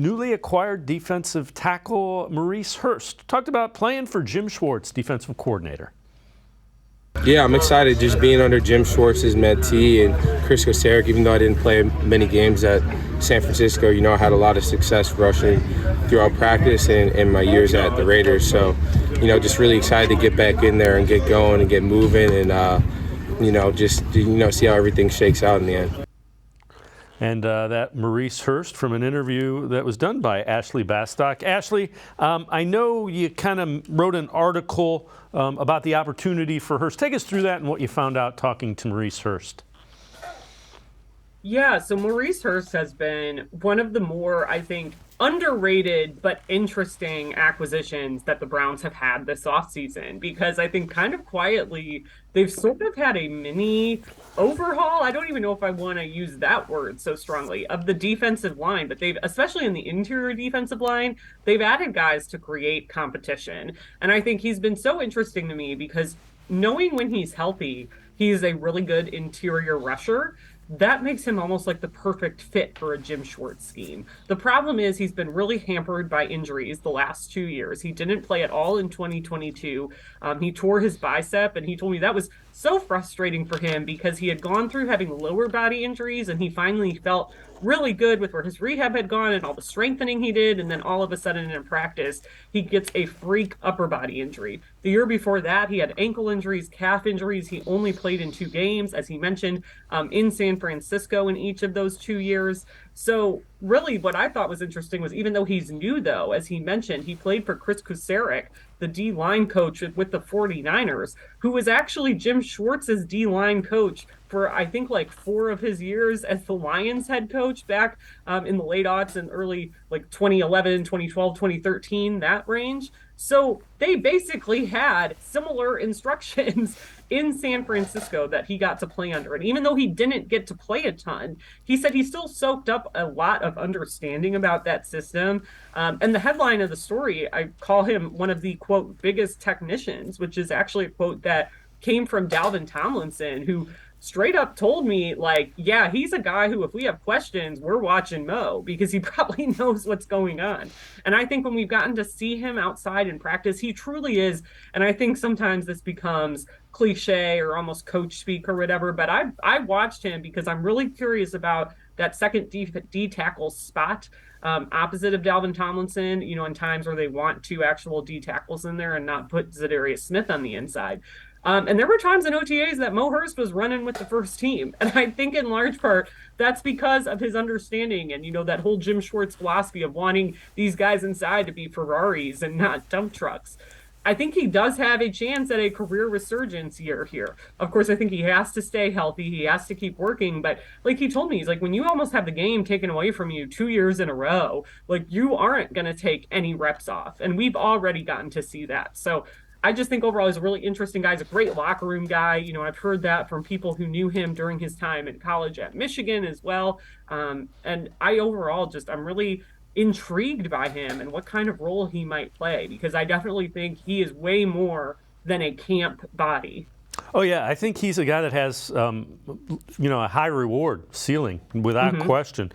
Newly acquired defensive tackle Maurice Hurst talked about playing for Jim Schwartz, defensive coordinator. Yeah, I'm excited just being under Jim Schwartz's mentee and Chris Kosarek. Even though I didn't play many games at San Francisco, I had a lot of success rushing throughout practice and my years at the Raiders. So, just really excited to get back in there and get going and get moving and, see how everything shakes out in the end. And that Maurice Hurst from an interview that was done by Ashley Bastock. Ashley, I know you kind of wrote an article about the opportunity for Hurst. Take us through that and what you found out talking to Maurice Hurst. Yeah, so Maurice Hurst has been one of the more, I think, underrated but interesting acquisitions that the Browns have had this offseason, because I think kind of quietly they've sort of had a mini overhaul. I don't even know if I want to use that word so strongly of the defensive line, but they've, especially in the interior defensive line, they've added guys to create competition. And I think he's been so interesting to me because knowing when he's healthy, he's a really good interior rusher. That makes him almost like the perfect fit for a Jim Schwartz scheme. The problem is he's been really hampered by injuries the last 2 years. He didn't play at all in 2022. He tore his bicep, and he told me that was so frustrating for him because he had gone through having lower body injuries, and he finally felt really good with where his rehab had gone and all the strengthening he did, and then all of a sudden in practice he gets a freak upper body injury. The year before that he had ankle injuries, calf injuries. He only played in 2 games, as he mentioned, in San Francisco in each of those 2 years. So really what I thought was interesting was, even though he's new, though, as he mentioned, he played for Chris Kosarek, the D-line coach with the 49ers, who was actually Jim Schwartz's D-line coach for, I think, like 4 of his years as the Lions head coach back in the late aughts and early, like 2011, 2012, 2013, that range. So they basically had similar instructions in San Francisco that he got to play under. And even though he didn't get to play a ton, he said he still soaked up a lot of understanding about that system. And the headline of the story, I call him one of the, quote, biggest technicians, which is actually a quote that came from Dalvin Tomlinson, who straight up told me, like, yeah, he's a guy who, if we have questions, we're watching Mo because he probably knows what's going on. And I think when we've gotten to see him outside in practice, he truly is. And I think sometimes this becomes cliche or almost coach speak or whatever, but I watched him because I'm really curious about that second D tackle spot opposite of Dalvin Tomlinson, in times where they want 2 actual D tackles in there and not put Zadarius Smith on the inside. And there were times in OTAs that Mo Hurst was running with the first team. And I think in large part, that's because of his understanding and, that whole Jim Schwartz philosophy of wanting these guys inside to be Ferraris and not dump trucks. I think he does have a chance at a career resurgence year here. Of course, I think he has to stay healthy. He has to keep working. But like he told me, he's like, when you almost have the game taken away from you 2 years in a row, like, you aren't going to take any reps off. And we've already gotten to see that. So I just think overall he's a really interesting guy. He's a great locker room guy. I've heard that from people who knew him during his time in college at Michigan as well. And I'm really intrigued by him and what kind of role he might play, because I definitely think he is way more than a camp body. Oh, yeah. I think he's a guy that has, a high reward ceiling without question.